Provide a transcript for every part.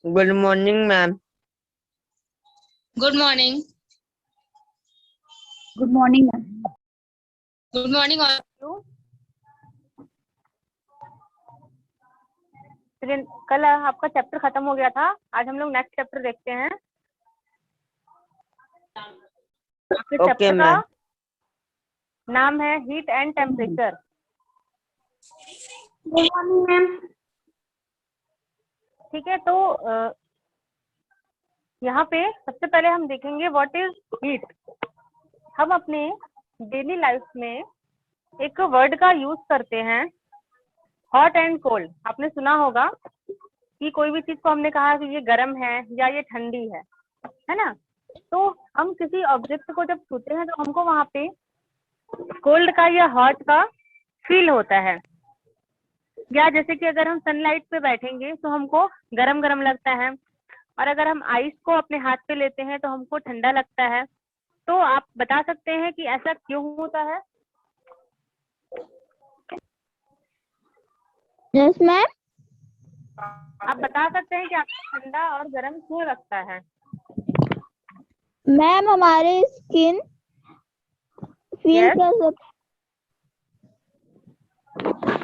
Good morning ma'am. Good morning. Good morning ma'am. Good morning all of you. कल आपका chapter खत्म हो गया था, आज हम लोग नेक्स्ट चैप्टर देखते हैं। आपके ओके चैप्टर का मैम। नाम है heat and temperature. Good morning ma'am. ठीक है, तो यहाँ पे सबसे पहले हम देखेंगे व्हाट इज हीट। हम अपने डेली लाइफ में एक वर्ड का यूज करते हैं, हॉट एंड कोल्ड। आपने सुना होगा कि कोई भी चीज को हमने कहा कि ये गर्म है या ये ठंडी है ना। तो हम किसी ऑब्जेक्ट को जब छूते हैं तो हमको वहां पे कोल्ड का या हॉट का फील होता है। या जैसे कि अगर हम सनलाइट पे बैठेंगे तो हमको गरम गरम लगता है, और अगर हम आइस को अपने हाथ पे लेते हैं तो हमको ठंडा लगता है। तो आप बता सकते हैं कि ऐसा क्यों होता है? Yes ma'am. आप बता सकते हैं कि आपको ठंडा और गर्म क्यों लगता है? मैम हमारे स्किन फील Yes. कर सकते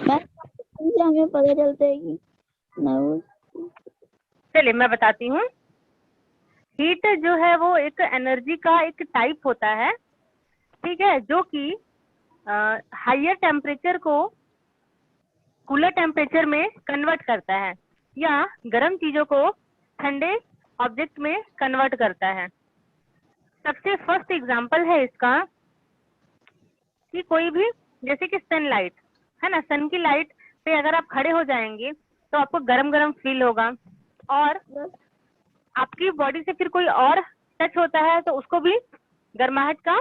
मैम, से हमें पता चलता है कि चलिए मैं बताती हूँ। हीट जो है वो एक एनर्जी का एक टाइप होता है, ठीक है, जो कि हायर टेम्परेचर को कूलर टेम्परेचर में कन्वर्ट करता है या गर्म चीजों को ठंडे ऑब्जेक्ट में कन्वर्ट करता है। सबसे फर्स्ट एग्जांपल है इसका कि कोई भी, जैसे कि सनलाइट है ना, सन की लाइट पे अगर आप खड़े हो जाएंगे तो आपको गरम गरम फील होगा, और आपकी बॉडी से फिर कोई और टच होता है तो उसको भी गर्माहट का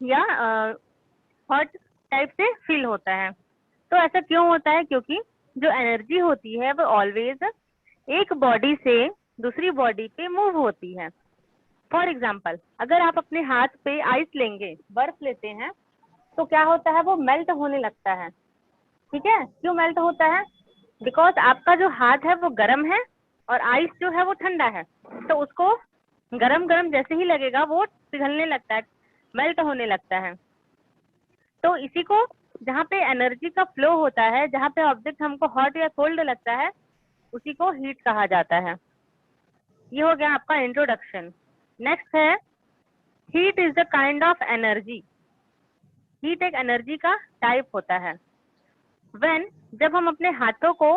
या हॉट टाइप से फील होता है। तो ऐसा क्यों होता है? क्योंकि जो एनर्जी होती है वो ऑलवेज एक बॉडी से दूसरी बॉडी पे मूव होती है। फॉर एग्जाम्पल, अगर आप अपने हाथ पे आइस लेंगे, बर्फ लेते हैं, तो क्या होता है? वो मेल्ट होने लगता है। ठीक है, क्यों मेल्ट होता है? बिकॉज आपका जो हाथ है वो गर्म है और आइस जो है वो ठंडा है, तो उसको गरम गरम जैसे ही लगेगा वो पिघलने लगता है, मेल्ट होने लगता है। तो इसी को, जहाँ पे एनर्जी का फ्लो होता है, जहाँ पे ऑब्जेक्ट हमको हॉट या कोल्ड लगता है, उसी को हीट कहा जाता है। ये हो गया आपका इंट्रोडक्शन। नेक्स्ट है, heat is the kind of energy. Heat एक एनर्जी का टाइप होता है। व्हेन, जब हम अपने हाथों को,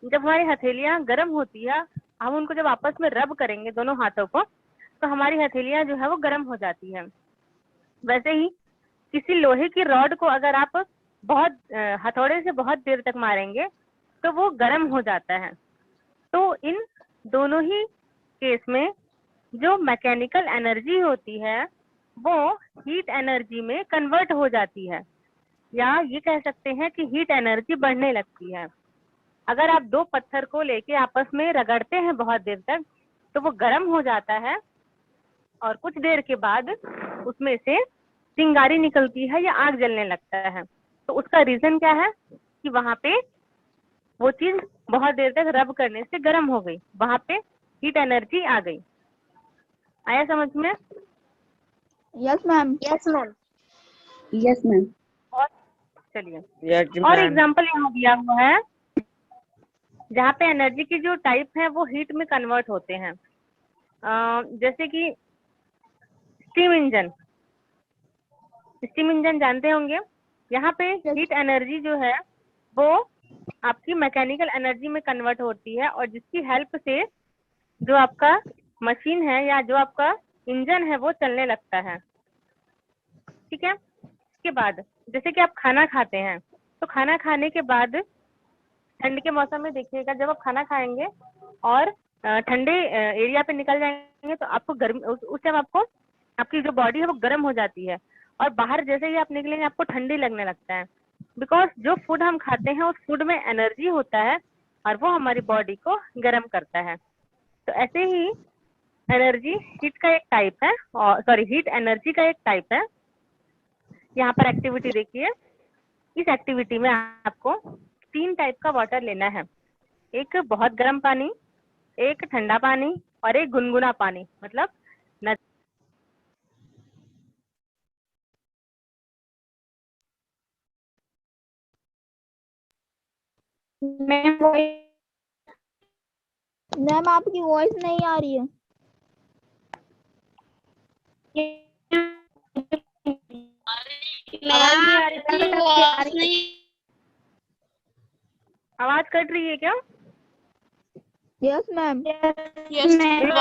जब हमारी हथेलियां गर्म होती है, हम उनको जब आपस में रब करेंगे दोनों हाथों को, तो हमारी हथेलियां जो है वो गर्म हो जाती है। वैसे ही किसी लोहे की रॉड को अगर आप बहुत हथौड़े से बहुत देर तक मारेंगे तो वो गर्म हो जाता है। तो इन दोनों ही केस में जो मैकेनिकल एनर्जी होती है वो हीट एनर्जी में कन्वर्ट हो जाती है, या ये कह सकते हैं कि हीट एनर्जी बढ़ने लगती है। अगर आप दो पत्थर को लेके आपस में रगड़ते हैं बहुत देर तक तो वो गर्म हो जाता है, और कुछ देर के बाद उसमें से चिंगारी निकलती है या आग जलने लगता है। तो उसका रीजन क्या है? कि वहां पे वो चीज बहुत देर तक रब करने से गर्म हो गई, वहां पे हीट एनर्जी आ गई। आया समझ में? Yes ma'am. Yes ma'am. Yes ma'am. और चलिए यस और मैम। एग्जांपल यहाँ दिया हुआ है जहाँ पे एनर्जी की जो टाइप है वो हीट में कन्वर्ट होते हैं। जैसे कि स्टीम इंजन। स्टीम इंजन जानते होंगे। यहाँ पे हीट एनर्जी जो है वो आपकी मैकेनिकल एनर्जी में कन्वर्ट होती है, और जिसकी हेल्प से जो आपका मशीन है या जो आपका इंजन है वो चलने लगता है। ठीक है, इसके बाद जैसे कि आप खाना खाते हैं, तो खाना खाने के बाद ठंड के मौसम में देखिएगा, जब आप खाना खाएंगे और ठंडे एरिया पे निकल जाएंगे तो आपको गर्मी, उस टाइम आपको आपकी जो बॉडी है वो गर्म हो जाती है, और बाहर जैसे ही आप निकलेंगे आपको ठंडी लगने लगता है। बिकॉज जो फूड हम खाते हैं उस फूड में एनर्जी होता है और वो हमारी बॉडी को गर्म करता है। तो ऐसे ही एनर्जी हीट का एक टाइप है, और सॉरी हीट एनर्जी का एक टाइप है। यहाँ पर एक्टिविटी देखिए। इस एक्टिविटी में आपको 3 टाइप का वाटर लेना है। एक बहुत गर्म पानी, एक ठंडा पानी और एक गुनगुना पानी, मतलब मैम आपकी वॉइस नहीं आ रही है। आवाज नहीं आ रही? नहीं। आवाज कट रही है क्या? Yes ma'am. Yes ma'am.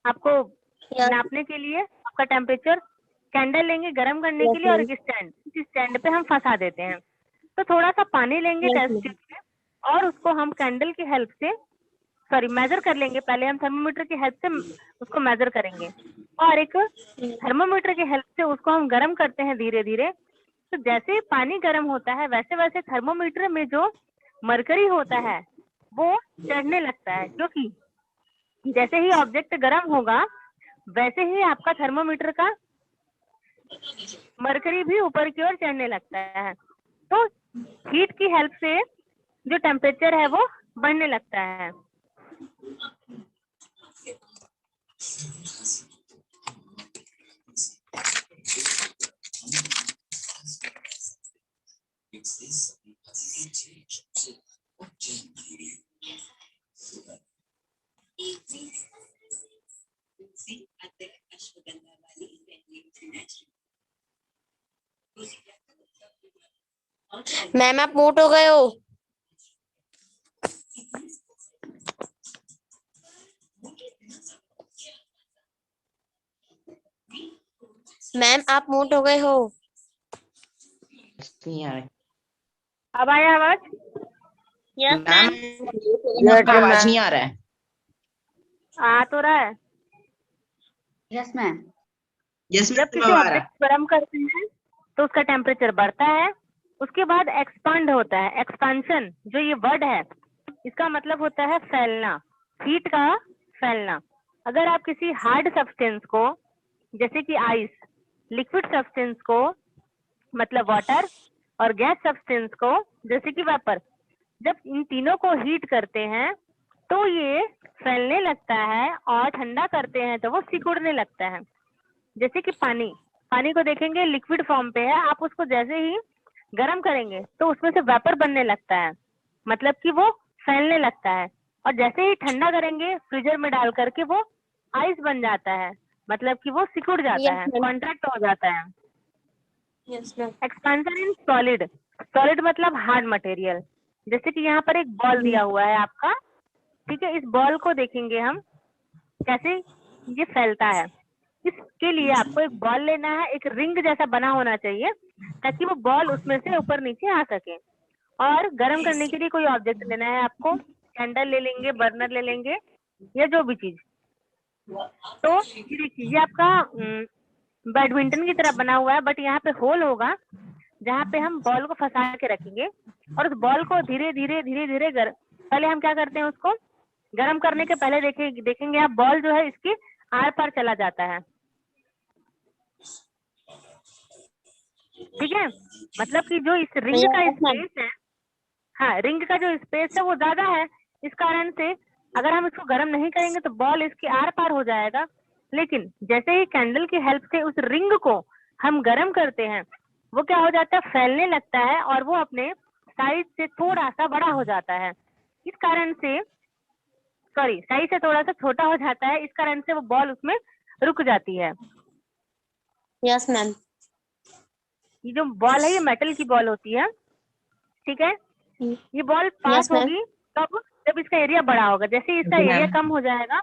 आपको नापने के लिए आपका टेम्परेचर कैंडल लेंगे गर्म करने के लिए और एक स्टैंड, इस स्टैंड पे हम फंसा देते हैं। तो थोड़ा सा पानी लेंगे टेस्ट ट्यूब में और उसको हम कैंडल की हेल्प से मेजर कर लेंगे। पहले हम थर्मोमीटर की हेल्प से उसको मेजर करेंगे और एक थर्मोमीटर की हेल्प से उसको हम गर्म करते हैं धीरे धीरे। तो जैसे पानी गर्म होता है वैसे वैसे थर्मोमीटर में जो मरकरी होता है वो चढ़ने लगता है, क्योंकि जैसे ही ऑब्जेक्ट गर्म होगा वैसे ही आपका थर्मोमीटर का मरकरी भी ऊपर की ओर चढ़ने लगता है। तो हीट की हेल्प से जो टेम्परेचर है वो बढ़ने लगता है। मैम आप म्यूट हो गए हो। मैम आप म्यूट हो गए हो। नहीं आ रहा अब आया आवाज? Yes ma'am, ma'am. आपका आवाज नहीं आ रहा है। आ तो रहा है। Yes ma'am. यस जब मैम, किसी अब आ रहा ऑब्जेक्ट को गर्म करते हैं तो उसका टेम्परेचर बढ़ता है, उसके बाद एक्सपांड होता है। एक्सपांशन जो ये वर्ड है इसका मतलब होता है फैलना, हीट का फैलना। अगर आप किसी हार्ड सब्सटेंस को जैसे कि आइस, लिक्विड सब्सटेंस को मतलब वाटर और गैस सब्सटेंस को जैसे कि वेपर, जब इन तीनों को हीट करते हैं तो ये फैलने लगता है और ठंडा करते हैं तो वो सिकुड़ने लगता है। जैसे कि पानी, पानी को देखेंगे लिक्विड फॉर्म पे है, आप उसको जैसे ही गर्म करेंगे तो उसमें से वेपर बनने लगता है, मतलब कि वो फैलने लगता है। और जैसे ही ठंडा करेंगे फ्रीजर में डाल करके वो आइस बन जाता है, मतलब कि वो सिकुड़ जाता Yes, है, ma'am. कॉन्ट्रैक्ट हो जाता है। Yes ma'am. Expansion in solid, solid मतलब हार्ड मटेरियल। जैसे कि यहाँ पर एक बॉल दिया हुआ है आपका, ठीक है, इस बॉल को देखेंगे हम कैसे ये फैलता है। इसके लिए आपको एक बॉल लेना है, एक रिंग जैसा बना होना चाहिए ताकि वो बॉल उसमें से ऊपर नीचे आ सके। और गर्म करने के लिए कोई ऑब्जेक्ट लेना है आपको, कैंडल ले लेंगे, बर्नर ले लेंगे या जो भी चीज। तो ये देखिए ये आपका बैडमिंटन की तरह बना हुआ है, बट यहाँ पे होल होगा जहाँ पे हम बॉल को फंसा के रखेंगे और उस बॉल को धीरे धीरे धीरे धीरे पहले हम क्या करते हैं उसको गर्म करने के पहले देखेंगे आप बॉल जो है इसकी आर पार चला जाता है, ठीक है। मतलब कि जो इस रिंग का Yes, ma'am. स्पेस है, हाँ रिंग का जो स्पेस है वो ज्यादा है, इस कारण से अगर हम इसको गर्म नहीं करेंगे तो बॉल इसके आर पार हो जाएगा। लेकिन जैसे ही कैंडल की हेल्प से उस रिंग को हम गर्म करते हैं वो क्या हो जाता है, फैलने लगता है और वो अपने साइज से थोड़ा सा बड़ा हो जाता है। इस कारण से साइज से थोड़ा सा छोटा हो जाता है, इस कारण से वो बॉल उसमें रुक जाती है। Yes ma'am. ये जो बॉल है ये मेटल की बॉल होती है, ठीक है। ये बॉल पास Yes, ma'am. होगी तब जब इसका एरिया बड़ा होगा, जैसे ही इसका जी, एरिया मैम। कम हो जाएगा,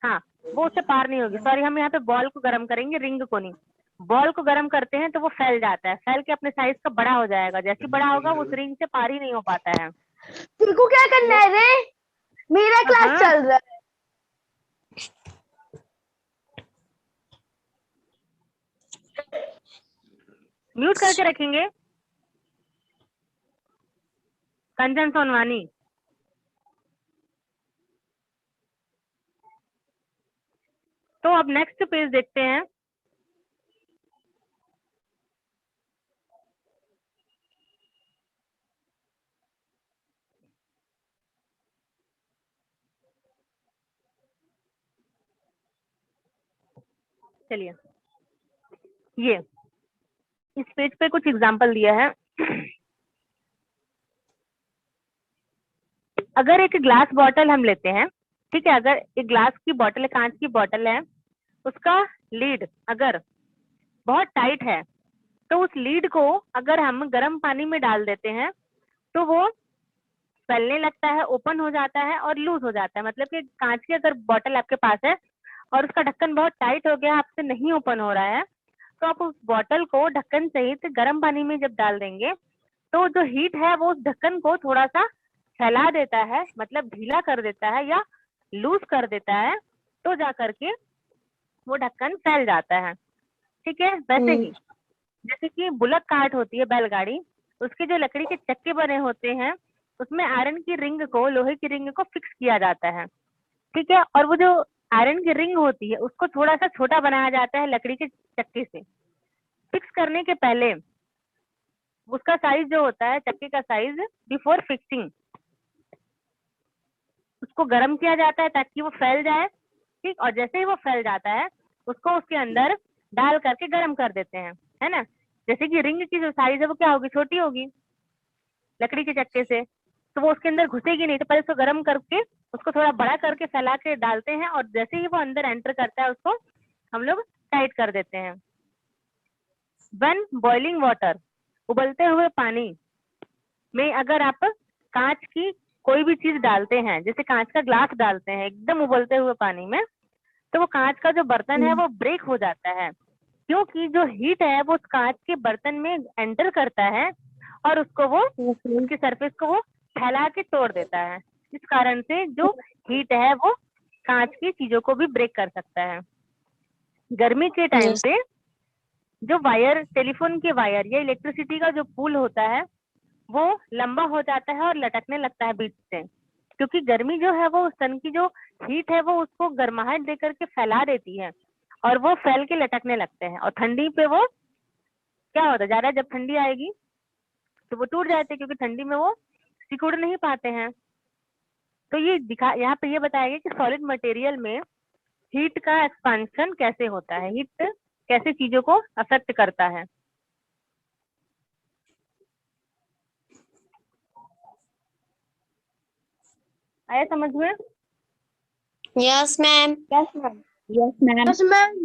हाँ वो उससे पार नहीं होगी। हम यहाँ पे बॉल को गर्म करेंगे, रिंग को नहीं। बॉल को गर्म करते हैं तो वो फैल जाता है, फैल के अपने साइज का बड़ा हो जाएगा। जैसे ही बड़ा होगा वो उस रिंग से पार ही नहीं हो पाता है। तेरे को क्या करना है रे? मेरा क्लास हाँ। चल रहा है। म्यूट करके रखेंगे कंचन सोनवानी। तो अब नेक्स्ट पेज देखते हैं। चलिए ये इस पेज पे कुछ एग्जांपल दिया है। अगर एक ग्लास बॉटल हम लेते हैं, ठीक है, अगर एक ग्लास की बॉटल है, कांच की बॉटल है, उसका लीड अगर बहुत टाइट है तो उस लीड को अगर हम गर्म पानी में डाल देते हैं तो वो फैलने लगता है, ओपन हो जाता है और लूज हो जाता है। मतलब कि कांच की अगर बॉटल आपके पास है और उसका ढक्कन बहुत टाइट हो गया, आपसे नहीं ओपन हो रहा है, तो आप उस बॉटल को ढक्कन सहित गर्म पानी में जब डाल देंगे तो जो हीट है वो उस ढक्कन को थोड़ा सा फैला देता है, मतलब ढीला कर देता है या लूज कर देता है, तो जा करके वो ढक्कन फैल जाता है। ठीक है, वैसे ही जैसे कि बुलक कार्ट होती है, बैलगाड़ी, उसके जो लकड़ी के चक्के बने होते हैं उसमें आयरन की रिंग को, लोहे की रिंग को फिक्स किया जाता है। ठीक है, और वो जो आयरन की रिंग होती है उसको थोड़ा सा छोटा बनाया जाता है लकड़ी के चक्के से। फिक्स करने के पहले उसका साइज जो होता है, चक्के का साइज, बिफोर फिक्सिंग उसको गर्म किया जाता है ताकि वो फैल जाए। ठीक, और जैसे ही वो फैल जाता है उसको उसके अंदर डाल करके गर्म कर देते हैं, है ना। जैसे कि रिंग की जो साइज है वो क्या होगी, छोटी होगी लकड़ी के चक्के से, तो वो उसके अंदर घुसेगी नहीं, तो पहले उसको गर्म करके उसको थोड़ा बड़ा करके फैला के डालते हैं, और जैसे ही वो अंदर एंटर करता है उसको हम लोग टाइट कर देते हैं। व्हेन बॉइलिंग वाटर, उबलते हुए पानी में अगर आप कांच की कोई भी चीज डालते हैं, जैसे कांच का ग्लास डालते हैं एकदम उबलते हुए पानी में, तो वो कांच का जो बर्तन है वो ब्रेक हो जाता है, क्योंकि जो हीट है वो उस कांच के बर्तन में एंटर करता है और उसको वो उसकी सरफेस को वो फैला के तोड़ देता है। इस कारण से जो हीट है वो कांच की चीजों को भी ब्रेक कर सकता है। गर्मी के टाइम Yes. पे जो वायर, टेलीफोन के वायर या इलेक्ट्रिसिटी का जो पुल होता है वो लंबा हो जाता है और लटकने लगता है बीच से, क्योंकि गर्मी जो है वो सन की जो हीट है वो उसको गर्माहट दे करके फैला देती है और वो फैल के लटकने लगते हैं। और ठंडी पे वो क्या होता है, ज्यादा जब ठंडी आएगी तो वो टूट जाते हैं, क्योंकि ठंडी में वो सिकुड़ नहीं पाते हैं। तो ये दिखा, यहाँ पे ये बताया गया कि सॉलिड मटेरियल में हीट का एक्सपांशन कैसे होता है, हीट कैसे चीजों को अफेक्ट करता है। आया समझ में? Yes, ma'am. Yes ma'am, yes ma'am, Yes, ma'am.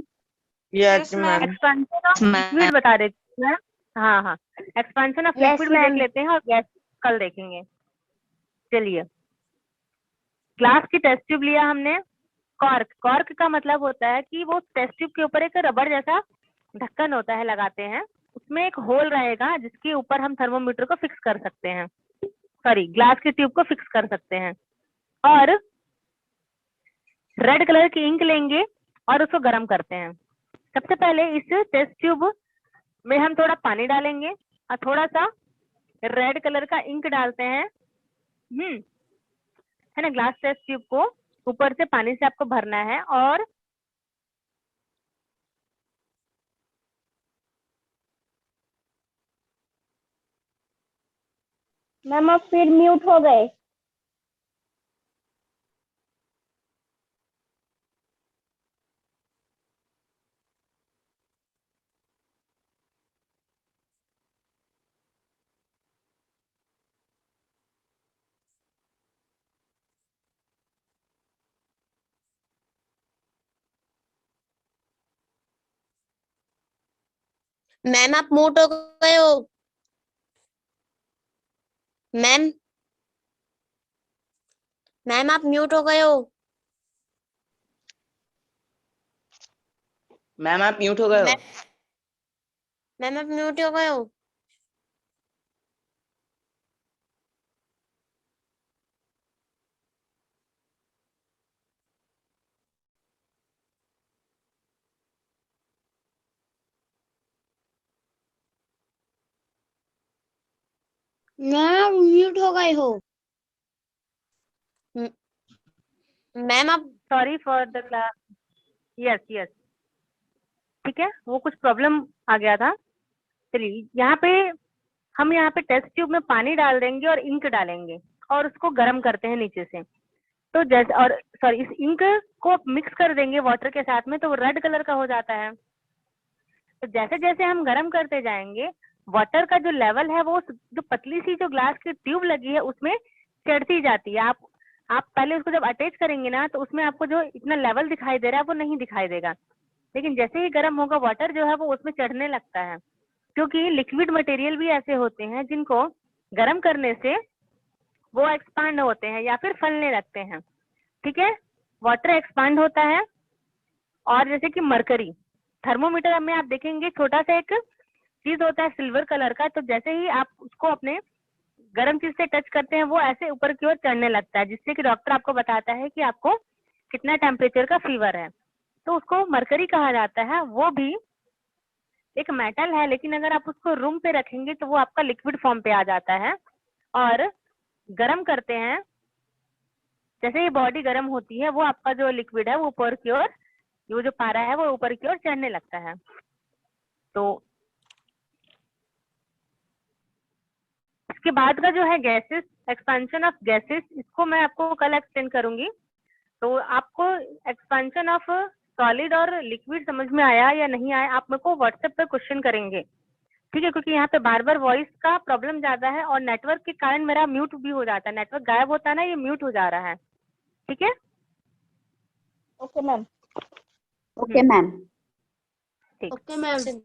Yes, ma'am. Expansion of liquid बता देती हूँ। हाँ हाँ, एक्सपांशन ऑफ Yes, लिक्विड भी देख ma'am. लेते हैं और गैस कल देखेंगे। चलिए, ग्लास की टेस्ट ट्यूब लिया हमने। कॉर्क, कॉर्क का मतलब होता है कि वो टेस्ट ट्यूब के ऊपर एक रबर जैसा ढक्कन होता है, लगाते हैं, उसमें एक होल रहेगा जिसके ऊपर हम थर्मोमीटर को फिक्स कर सकते हैं, सॉरी ग्लास की ट्यूब को फिक्स कर सकते हैं। और रेड कलर की इंक लेंगे और उसको गर्म करते हैं। सबसे पहले इस टेस्ट ट्यूब में हम थोड़ा पानी डालेंगे और थोड़ा सा रेड कलर का इंक डालते हैं, है ना। ग्लास टेस्ट ट्यूब को ऊपर से पानी से आपको भरना है और मैम आप फिर म्यूट हो गए। मैम आप म्यूट हो गए हो। मैम, मैम आप म्यूट हो गए हो। मैम आप म्यूट हो गए हो। मैम आप म्यूट हो गए हो। मैम म्यूट हो गए हो। मैम आप, sorry for the class. Yes yes, ठीक है, वो कुछ प्रॉब्लम आ गया था। चलिए, यहाँ पे हम यहाँ पे टेस्ट ट्यूब में पानी डाल देंगे और इंक डालेंगे और उसको गर्म करते हैं नीचे से। तो जैसे, और सॉरी, इस इंक को मिक्स कर देंगे वाटर के साथ में तो वो रेड कलर का हो जाता है। तो जैसे जैसे हम गर्म करते जाएंगे वाटर का जो लेवल है वो जो पतली सी जो ग्लास की ट्यूब लगी है उसमें चढ़ती जाती है। आप पहले उसको जब अटैच करेंगे ना तो उसमें आपको जो इतना लेवल दिखाई दे रहा है वो नहीं दिखाई देगा, लेकिन जैसे ही गर्म होगा वाटर जो है वो उसमें चढ़ने लगता है, क्योंकि लिक्विड मटेरियल भी ऐसे होते हैं जिनको गर्म करने से वो एक्सपांड होते हैं या फिर फैलने लगते हैं। ठीक है, वाटर एक्सपांड होता है, और जैसे कि मरकरी, थर्मोमीटर में आप देखेंगे छोटा सा एक चीज होता है सिल्वर कलर का, तो जैसे ही आप उसको अपने गर्म चीज से टच करते हैं वो ऐसे ऊपर की ओर चढ़ने लगता है, जिससे कि डॉक्टर आपको बताता है कि आपको कितना टेम्परेचर का फीवर है। तो उसको मरकरी कहा जाता है। वो भी एक मेटल है, लेकिन अगर आप उसको रूम पे रखेंगे तो वो आपका लिक्विड फॉर्म पे आ जाता है और गर्म करते हैं, जैसे ही बॉडी गर्म होती है वो आपका जो लिक्विड है वो ऊपर की ओर, वो जो पारा है वो ऊपर की ओर चढ़ने लगता है। तो इसके बाद का जो है गैसेस, एक्सपेंशन ऑफ गैसेस, इसको मैं आपको कल एक्सप्लेन करूंगी। तो आपको एक्सपेंशन ऑफ सॉलिड और लिक्विड समझ में आया या नहीं आया, आप मेरे को व्हाट्सएप पे क्वेश्चन करेंगे, ठीक है? क्योंकि यहाँ पे बार बार वॉइस का प्रॉब्लम ज्यादा है और नेटवर्क के कारण मेरा म्यूट भी हो जाता है, नेटवर्क गायब होता है ना, ये म्यूट हो जा रहा है, ठीक है? Okay ma'am. Okay ma'am. ठीक। Okay ma'am.